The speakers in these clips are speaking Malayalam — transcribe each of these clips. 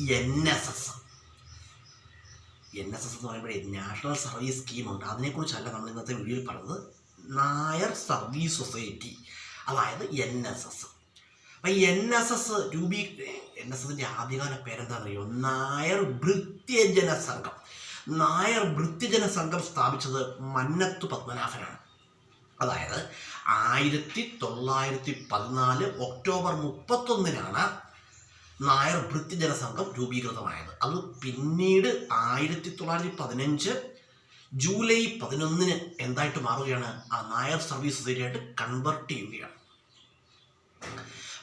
NSS. NSS എന്ന് പറയുമ്പോഴേ നാഷണൽ സർവീസ് സ്കീമുണ്ട്. അതിനെക്കുറിച്ചല്ല നമ്മൾ ഇന്നത്തെ വീഡിയോയിൽ പറഞ്ഞത്. നായർ സർവീസ് സൊസൈറ്റി, അതായത് NSS. അപ്പം NSSൻ്റെ ആദ്യകാല പേരെന്താണെന്നറിയോ? നായർ ഭൃത്യജന സംഘം. നായർ ഭൃത്യജന സംഘം സ്ഥാപിച്ചത് മന്നത്തു പത്മനാഭനാണ്. അതായത് 1914 ഒക്ടോബർ 31 നായർ ഭൃത്യജന സംഘം രൂപീകൃതമായത്. അത് പിന്നീട് 1915 ജൂലൈ 11 എന്തായിട്ട് മാറുകയാണ്? ആ നായർ സർവീസ് സൊസൈറ്റി ആയിട്ട് കൺവെർട്ട് ചെയ്യുകയാണ്.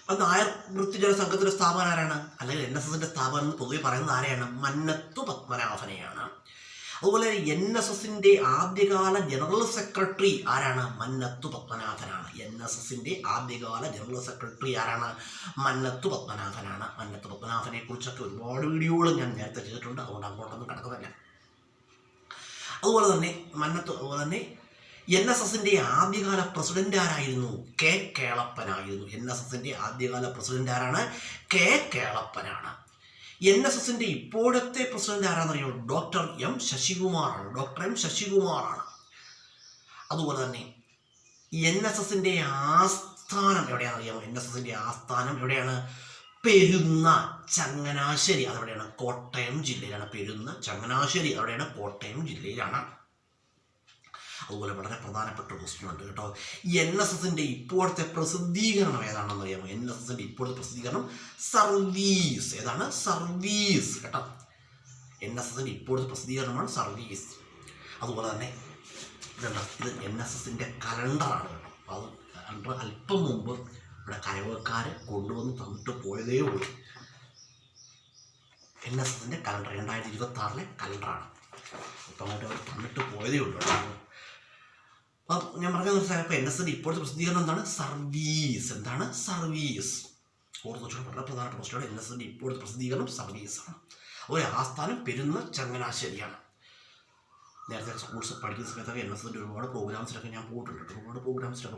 അപ്പം നായർ ഭൃത്യജന സംഘത്തിൻ്റെ സ്ഥാപകൻ ആരാണ്? അല്ലെങ്കിൽ NSSൻ്റെ സ്ഥാപകൻ എന്ന് പൊതുവെ പറയുന്നത് ആരെയാണ്? മന്നത്തു പത്മനാഭനെയാണ്. അതുപോലെ NSSൻ്റെ ആദ്യകാല ജനറൽ സെക്രട്ടറി ആരാണ്? മന്നത്തു പത്മനാഭനാണ്. NSSൻ്റെ ആദ്യകാല ജനറൽ സെക്രട്ടറി ആരാണ്? മന്നത്തു പത്മനാഭനാണ്. മന്നത്തു പത്മനാഭനെ കുറിച്ചൊക്കെ ഒരുപാട് വീഡിയോകൾ ഞാൻ നേരത്തെ ചെയ്തിട്ടുണ്ട്, അതുകൊണ്ട് അങ്ങോട്ടൊന്നും കിടക്കുന്നില്ല. അതുപോലെ തന്നെ NSSൻ്റെ ആദ്യകാല പ്രസിഡന്റ് ആരായിരുന്നു? കെ കേളപ്പനായിരുന്നു. NSSൻ്റെ ആദ്യകാല പ്രസിഡന്റ് ആരാണ്? കെ കേളപ്പനാണ്. NSSൻ്റെ ഇപ്പോഴത്തെ പ്രസിഡന്റ് ആരാണെന്നറിയോ? ഡോക്ടർ M ശശികുമാറാണ്. അതുപോലെ തന്നെ NSSൻ്റെ ആസ്ഥാനം എവിടെയാണെന്നറിയാമോ? NSSൻ്റെ ആസ്ഥാനം എവിടെയാണ്? പെരുന്ന ചങ്ങനാശ്ശേരി. അതെവിടെയാണ്? കോട്ടയം ജില്ലയിലാണ്. പെരുന്ന ചങ്ങനാശ്ശേരി അവിടെയാണ്, കോട്ടയം ജില്ലയിലാണ്. അതുപോലെ വളരെ പ്രധാനപ്പെട്ട ക്വസ്റ്റ്യൻ ഉണ്ട് കേട്ടോ. NSSൻ്റെ ഇപ്പോഴത്തെ പ്രസിദ്ധീകരണം ഏതാണെന്ന് അറിയാമോ? NSSൻ്റെ ഇപ്പോഴത്തെ പ്രസിദ്ധീകരണം സർവീസ്. ഏതാണ്? സർവീസ് കേട്ടോ. NSSൻ്റെ ഇപ്പോഴത്തെ പ്രസിദ്ധീകരണമാണ് സർവീസ്. അതുപോലെ തന്നെ ഇതുണ്ട്, ഇത് NSSൻ്റെ കലണ്ടറാണ് കേട്ടോ. അത് കലണ്ടർ അല്പം മുമ്പ് ഇവിടെ കരവക്കാർ കൊണ്ടുവന്ന് തന്നിട്ട് പോയതേ ഉള്ളൂ. NSSൻ്റെ കലണ്ടർ 2026 കലണ്ടറാണ്. ഇപ്പം അങ്ങോട്ട് അവർ തന്നിട്ട് പോയതേ ഉള്ളൂ. അപ്പം ഞാൻ പറഞ്ഞത് മനസ്സിലായി. അപ്പോൾ NSSൻ്റെ ഇപ്പോഴത്തെ പ്രസിദ്ധീകരണം എന്താണ്? സർവീസ്. എന്താണ്? സർവീസ്. ഓർത്ത് വെച്ചാൽ വളരെ പ്രധാനപ്പെട്ട പ്രശ്നമാണ്. NSSൻ്റെ ഇപ്പോഴത്തെ പ്രസിദ്ധീകരണം സർവീസാണ്. ഒരു ആസ്ഥാനം പെരുന്ന ചങ്ങനാശ്ശേരിയാണ്. നേരത്തെ സ്കൂൾസ് പഠിക്കുന്ന സമയത്തൊക്കെ NSSൻ്റെ ഒരുപാട് പ്രോഗ്രാംസിലൊക്കെ ഞാൻ പോയിട്ടുണ്ട്. ഒരുപാട് പ്രോഗ്രാംസിലൊക്കെ